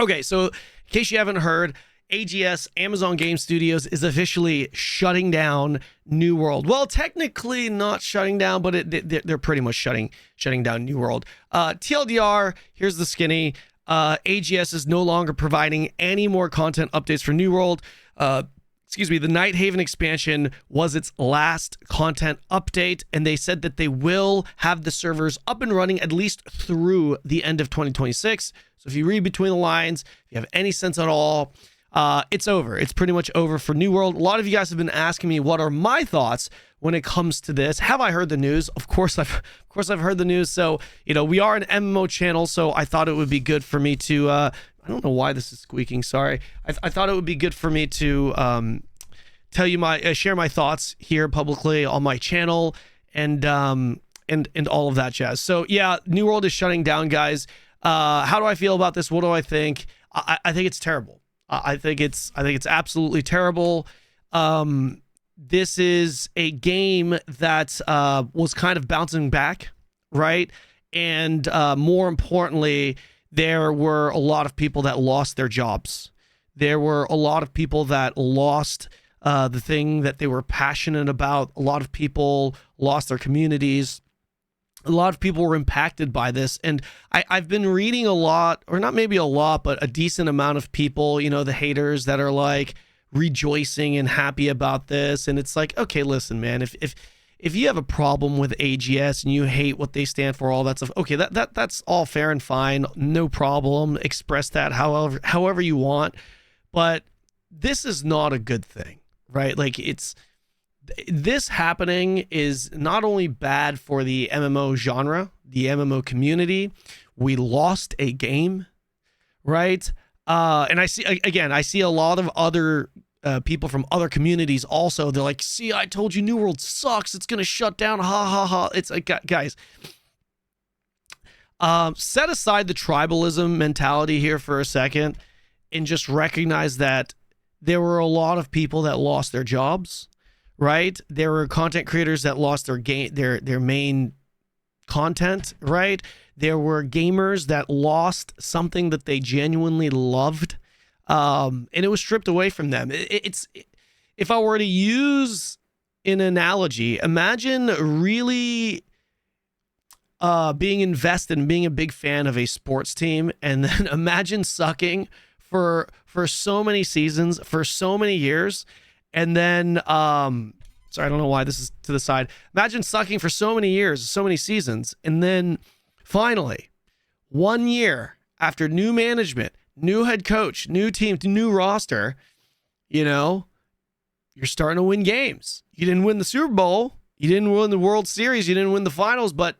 Okay, so in case you haven't heard, AGS, Amazon Game Studios, is officially shutting down New World. Well, technically not shutting down, but they're pretty much shutting down New World. TLDR, here's the skinny. AGS is no longer providing any more content updates for New World. The Night Haven expansion was its last content update, and they said that they will have the servers up and running at least through the end of 2026. So if you read between the lines, if you have any sense at all, it's over. It's pretty much over for New World. A lot of you guys have been asking me what are my thoughts when it comes to this. Have I heard the news? Of course I've heard the news. So, we are an MMO channel, so I thought it would be good for me to I don't know why this is squeaking. Sorry. I thought it would be good for me to tell you share my thoughts here publicly on my channel and all of that jazz. So, yeah, New World is shutting down, guys. How do I feel about this? What do I think? I think it's terrible. I think it's absolutely terrible. This is a game that was kind of bouncing back, right? And more importantly, there were a lot of people that lost their jobs. There were a lot of people that lost the thing that they were passionate about. A lot of people lost their communities. A lot of people were impacted by this. And I've been reading a lot, or not maybe a lot, but a decent amount of people, the haters that are like rejoicing and happy about this. And it's like, okay, listen, man, if you have a problem with AGS and you hate what they stand for, all that stuff, okay, that's all fair and fine. No problem. Express that however you want. But this is not a good thing, right? Like this happening is not only bad for the MMO genre, the MMO community. We lost a game, right? And I see a lot of other people from other communities also. They're like, see, I told you New World sucks. It's going to shut down. Ha, ha, ha. It's like, guys, set aside the tribalism mentality here for a second and just recognize that there were a lot of people that lost their jobs. Right? There were content creators that lost their main content, right? There were gamers that lost something that they genuinely loved, and it was stripped away from them. If I were to use an analogy, imagine really being invested and being a big fan of a sports team, and then imagine sucking for so many seasons, for so many years. And then, sorry, I don't know why this is to the side. Imagine sucking for so many years, so many seasons. And then finally, 1 year after new management, new head coach, new team, new roster, you're starting to win games. You didn't win the Super Bowl. You didn't win the World Series. You didn't win the finals. But,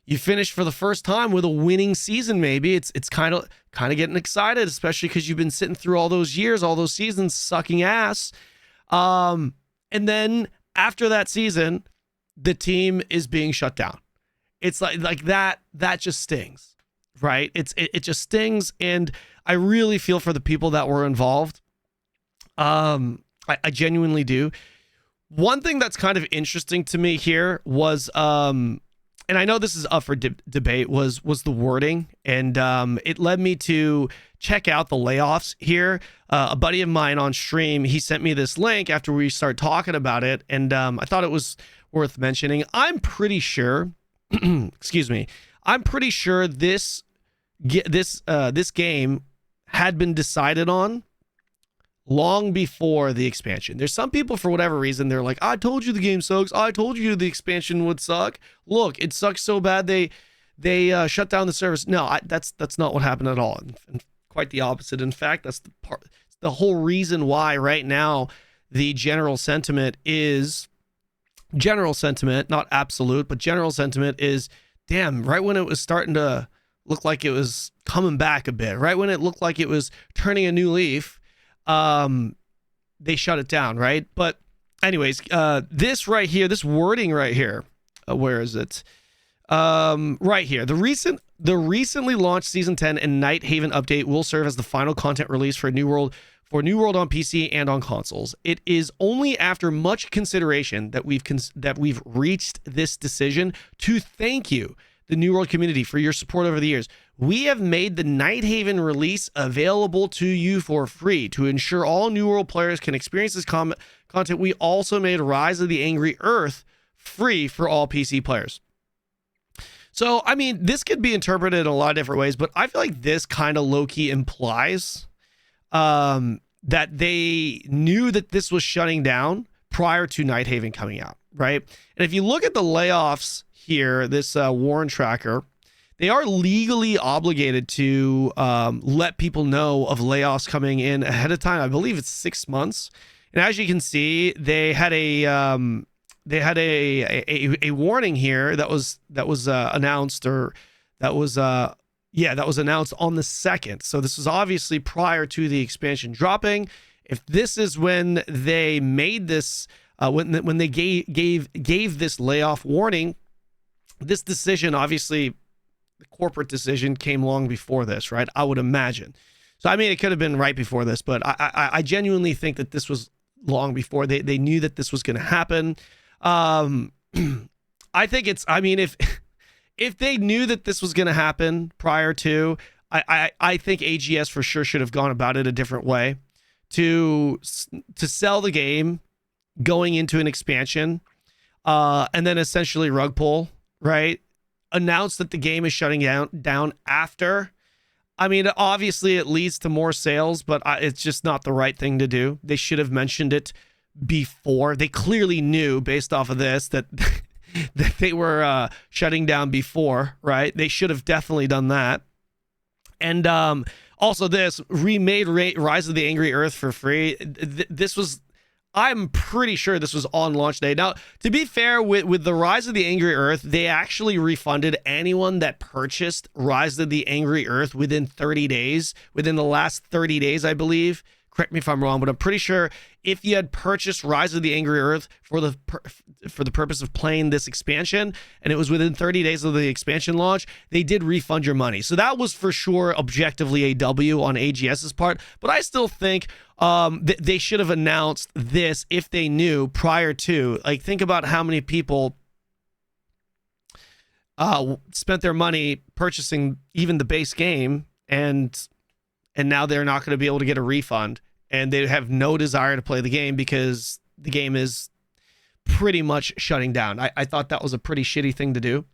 you finished for the first time with a winning season. Maybe it's kind of getting excited, especially because you've been sitting through all those years, all those seasons sucking ass. And then after that season, the team is being shut down. It's like that just stings, right? It just stings. And I really feel for the people that were involved. I genuinely do. One thing that's kind of interesting to me here was, and I know this is up for debate, was the wording. And it led me to check out the layoffs here. A buddy of mine on stream, he sent me this link after we started talking about it. And I thought it was worth mentioning. I'm pretty sure, excuse me, I'm pretty sure this game had been decided on long before the expansion. There's some people, for whatever reason, they're like, I told you the game sucks. I told you the expansion would suck. Look, it sucks so bad they shut down the service. No, that's not what happened at all. And quite the opposite. In fact, that's the whole reason why right now the general sentiment, not absolute, but general sentiment is, damn, right when it was starting to look like it was coming back a bit, right when it looked like it was turning a new leaf, they shut it down, right? But anyways, this right here, this wording right here, where is it? Right here. The recently launched Season 10 and Night Haven update will serve as the final content release for New World on PC and on consoles. It is only after much consideration that we've reached this decision. To thank you, the New World community, for your support over the years. we have made the Nighthaven release available to you for free to ensure all New World players can experience this content. We also made Rise of the Angry Earth free for all PC players. So, I mean, this could be interpreted in a lot of different ways, but I feel like this kind of low-key implies that they knew that this was shutting down prior to Nighthaven coming out, right? And if you look at the layoffs here, this Warren tracker, they are legally obligated to let people know of layoffs coming in ahead of time. I believe it's 6 months. And as you can see, they had a warning here that was announced, or that was announced on the 2nd. So this was obviously prior to the expansion dropping. If this is when they made this, when they gave this layoff warning, this decision, obviously, the corporate decision came long before this, right? I would imagine. So I mean, it could have been right before this, but I genuinely think that this was long before they knew that this was going to happen. I think it's, I mean, if they knew that this was going to happen prior to, I think AGS for sure should have gone about it a different way to sell the game going into an expansion, and then essentially rug pull, right? Announce that the game is shutting down after. I mean, obviously it leads to more sales, but it's just not the right thing to do. They should have mentioned it before. They clearly knew based off of this that that they were shutting down before, right? They should have definitely done that. And also this remade Rise of the Angry Earth for free. This was, I'm pretty sure this was on launch day. Now, to be fair, with the Rise of the Angry Earth, they actually refunded anyone that purchased Rise of the Angry Earth within 30 days, within the last 30 days, I believe. Correct me if I'm wrong, but I'm pretty sure if you had purchased Rise of the Angry Earth for the purpose of playing this expansion, and it was within 30 days of the expansion launch, they did refund your money. So that was for sure objectively a W on AGS's part. But I still think they should have announced this if they knew prior to. Like, think about how many people spent their money purchasing even the base game, and now they're not going to be able to get a refund, and they have no desire to play the game because the game is pretty much shutting down. I thought that was a pretty shitty thing to do.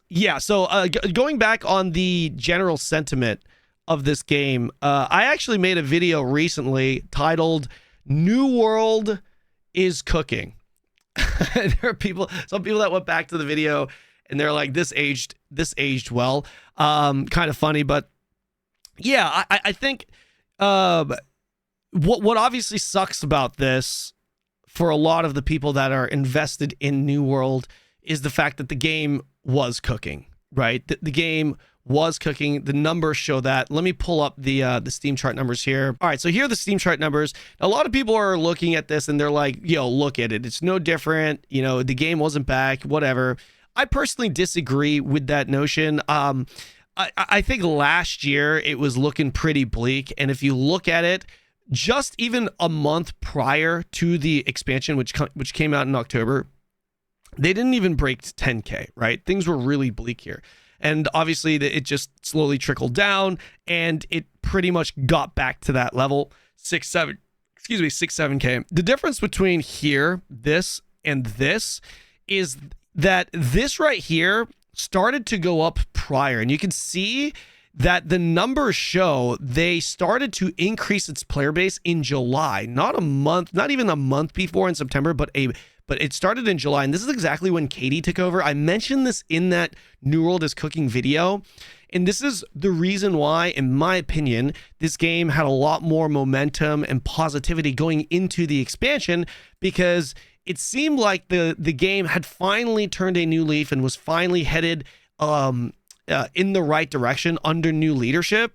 Yeah, so going back on the general sentiment of this game, I actually made a video recently titled "New World is Cooking." There are some people that went back to the video and they're like, this aged well. Kind of funny, but yeah, I think what obviously sucks about this for a lot of the people that are invested in New World is the fact that the game was cooking, right? The game was cooking. The numbers show that. Let me pull up the Steam chart numbers here. All right, so here are the Steam chart numbers. A lot of people are looking at this and they're like, yo, look at it. It's no different. You know, the game wasn't back, whatever. I personally disagree with that notion. I think last year it was looking pretty bleak. And if you look at it, just even a month prior to the expansion, which came out in October, they didn't even break 10K, right? Things were really bleak here. And obviously it just slowly trickled down and it pretty much got back to that level, 6-7K. The difference between here, this, and this is that this right here started to go up prior, and you can see that the numbers show they started to increase its player base in July, not even a month before in September, but it started in July. And this is exactly when Katie took over. I mentioned this in that New World is Cooking video. And this is the reason why, in my opinion, this game had a lot more momentum and positivity going into the expansion, because it seemed like the game had finally turned a new leaf and was finally headed in the right direction under new leadership.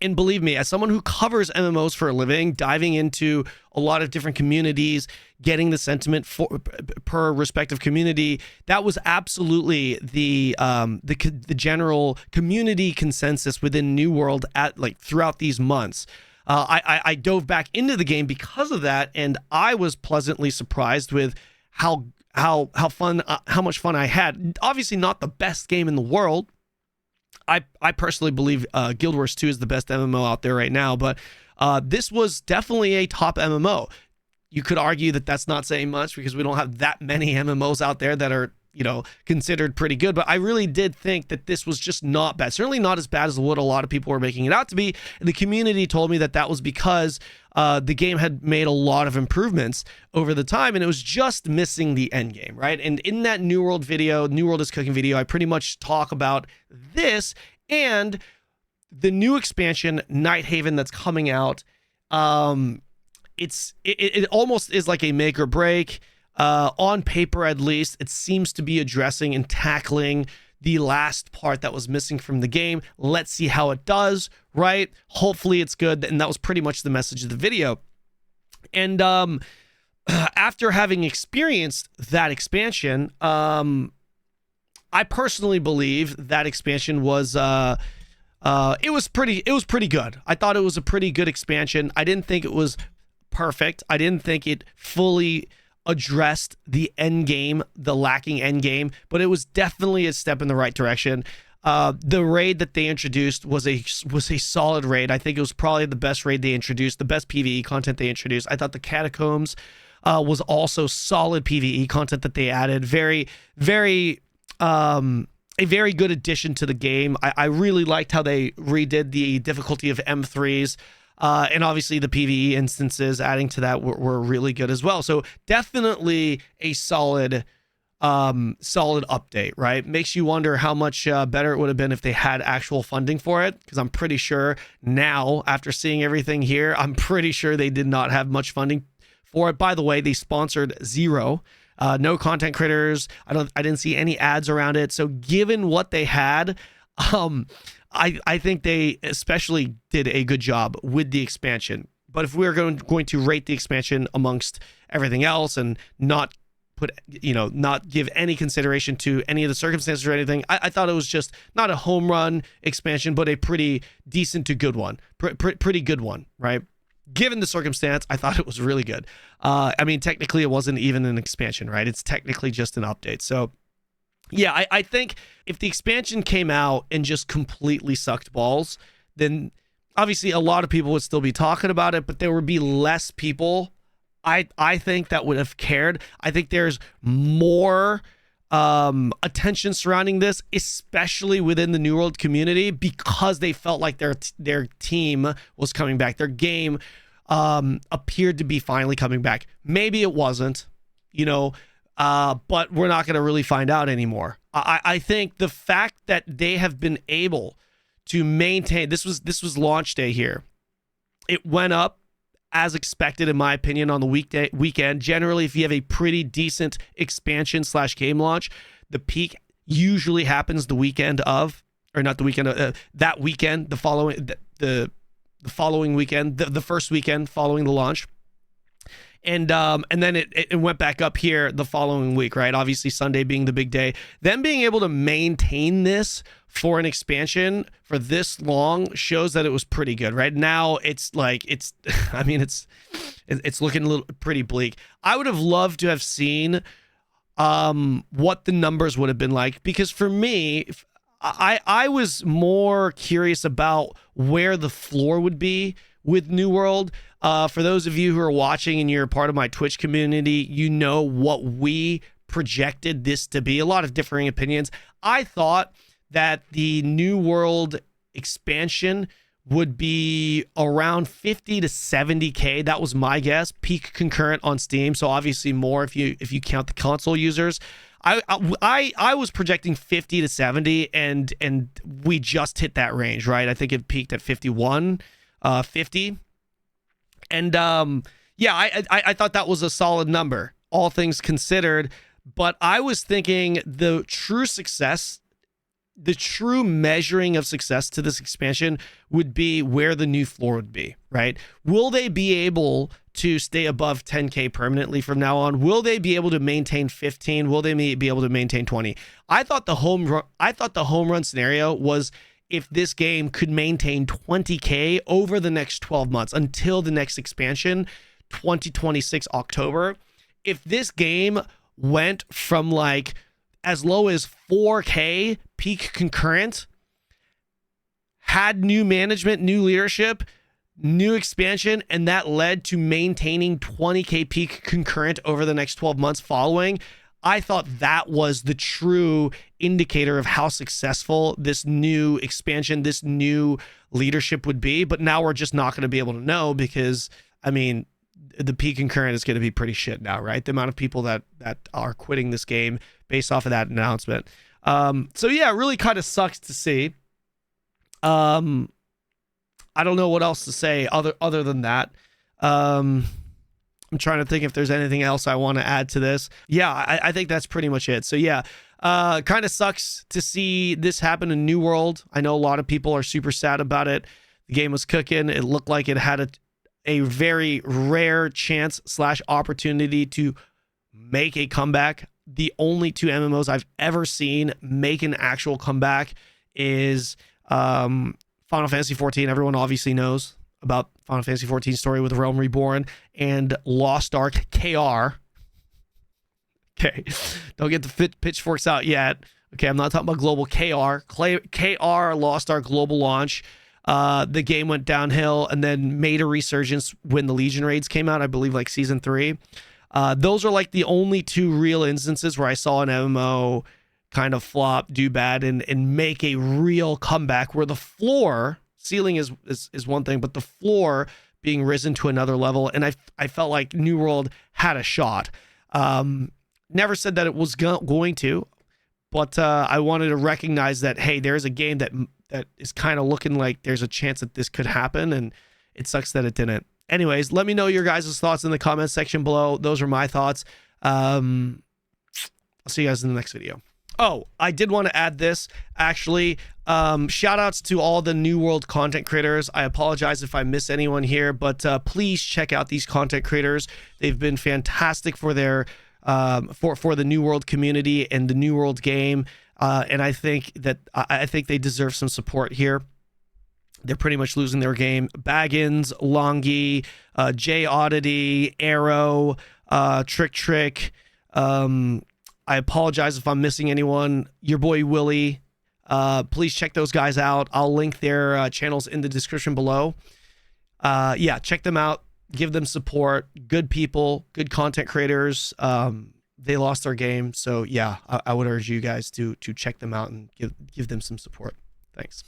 And believe me, as someone who covers MMOs for a living, diving into a lot of different communities, getting the sentiment per respective community, that was absolutely the general community consensus within New World throughout these months. I dove back into the game because of that, and I was pleasantly surprised with how how much fun I had. Obviously not the best game in the world. I personally believe Guild Wars 2 is the best MMO out there right now, but this was definitely a top MMO. You could argue that that's not saying much because we don't have that many MMOs out there that are, you know, considered pretty good, but I really did think that this was just not bad. Certainly not as bad as what a lot of people were making it out to be. And the community told me that that was because the game had made a lot of improvements over the time, and it was just missing the end game, right? And in that New World video, New World is Cooking video, I pretty much talk about this and the new expansion, Night Haven, that's coming out. It almost is like a make or break. On paper, at least, it seems to be addressing and tackling the last part that was missing from the game. Let's see how it does, right? Hopefully it's good. And that was pretty much the message of the video. And after having experienced that expansion, I personally believe that expansion was it was pretty good. I thought it was a pretty good expansion. I didn't think it was perfect. I didn't think it fully addressed the end game, the lacking end game, but it was definitely a step in the right direction. The raid that they introduced was a solid raid. I think it was probably the best raid they introduced, the best PvE content they introduced. I thought the Catacombs was also solid PvE content that they added. Very a very good addition to the game. I really liked how they redid the difficulty of M3s. And obviously the PvE instances adding to that were really good as well. So definitely a solid update, right? Makes you wonder how much better it would have been if they had actual funding for it. Because I'm pretty sure now, after seeing everything here, I'm pretty sure they did not have much funding for it. By the way, they sponsored zero. No content creators. I didn't see any ads around it. So given what they had, I think they especially did a good job with the expansion. But if we're going to rate the expansion amongst everything else and not give any consideration to any of the circumstances or anything, I thought it was just not a home run expansion, but a pretty decent to good one. Pretty good one, right? Given the circumstance, I thought it was really good. I mean, technically it wasn't even an expansion, right? It's technically just an update. So yeah, I think if the expansion came out and just completely sucked balls, then obviously a lot of people would still be talking about it, but there would be less people, I think, that would have cared. I think there's more attention surrounding this, especially within the New World community, because they felt like their team was coming back. Their game appeared to be finally coming back. Maybe it wasn't, but we're not going to really find out anymore. I think the fact that they have been able to maintain, this was launch day here. It went up as expected, in my opinion, on the weekend. Generally, if you have a pretty decent expansion / game launch, the peak usually happens the weekend of, or not the weekend, that weekend, the following weekend, the first weekend following the launch. And then it went back up here the following week, right? Obviously Sunday being the big day. Them being able to maintain this for an expansion for this long shows that it was pretty good. Right now it's looking a little pretty bleak. I would have loved to have seen what the numbers would have been like, because for me, I was more curious about where the floor would be with New World. For those of you who are watching and you're a part of my Twitch community, you know what we projected this to be. A lot of differing opinions. I thought that the New World expansion would be around 50 to 70K. That was my guess. Peak concurrent on Steam, so obviously more if you count the console users. I was projecting 50 to 70, and we just hit that range, right? I think it peaked at 51, 50. And I thought that was a solid number, all things considered. But I was thinking the true measuring of success to this expansion would be where the new floor would be, right? Will they be able to stay above 10K permanently from now on? Will they be able to maintain 15? Will they be able to maintain 20? I thought the home run scenario was if this game could maintain 20K over the next 12 months until the next expansion, 2026 October. If this game went from like as low as 4K peak concurrent, had new management, new leadership, new expansion, and that led to maintaining 20K peak concurrent over the next 12 months following. I thought that was the true indicator of how successful this new expansion, this new leadership would be. But now we're just not going to be able to know because, I mean, the peak concurrent is going to be pretty shit now, right? The amount of people that are quitting this game based off of that announcement. So yeah, it really kind of sucks to see. I don't know what else to say other than that. I'm trying to think if there's anything else I want to add to this. Yeah, I think that's pretty much it. So yeah, kind of sucks to see this happen in New World. I know a lot of people are super sad about it. The game was cooking. It looked like it had a very rare chance / opportunity to make a comeback. The only 2 MMOs I've ever seen make an actual comeback is Final Fantasy XIV. Everyone obviously knows about Final Fantasy XIV story with Realm Reborn, and Lost Ark KR. Okay, don't get the pitchforks out yet. Okay, I'm not talking about global KR Lost Ark global launch. The game went downhill and then made a resurgence when the Legion raids came out, I believe like season 3. Those are like the only 2 real instances where I saw an MMO kind of flop, do bad, and make a real comeback where the ceiling is one thing, but the floor being risen to another level. And I felt like New World had a shot. Never said that it was going to, but I wanted to recognize that, hey, there's a game that is kind of looking like there's a chance that this could happen, and it sucks that it didn't. Anyways, let me know your guys' thoughts in the comments section below. Those are my thoughts. I'll see you guys in the next video. Oh, I did want to add this, actually. Shout outs to all the New World content creators. I apologize if I miss anyone here, but please check out these content creators. They've been fantastic for their for the New World community and the New World game. And I think they deserve some support here. They're pretty much losing their game. Baggins, Longy, J Oddity, Arrow, Trick. I apologize if I'm missing anyone. Your boy Willie. Please check those guys out. I'll link their channels in the description below. Yeah, check them out. Give them support. Good people, good content creators. They lost their game, so yeah, I would urge you guys to check them out and give them some support. Thanks.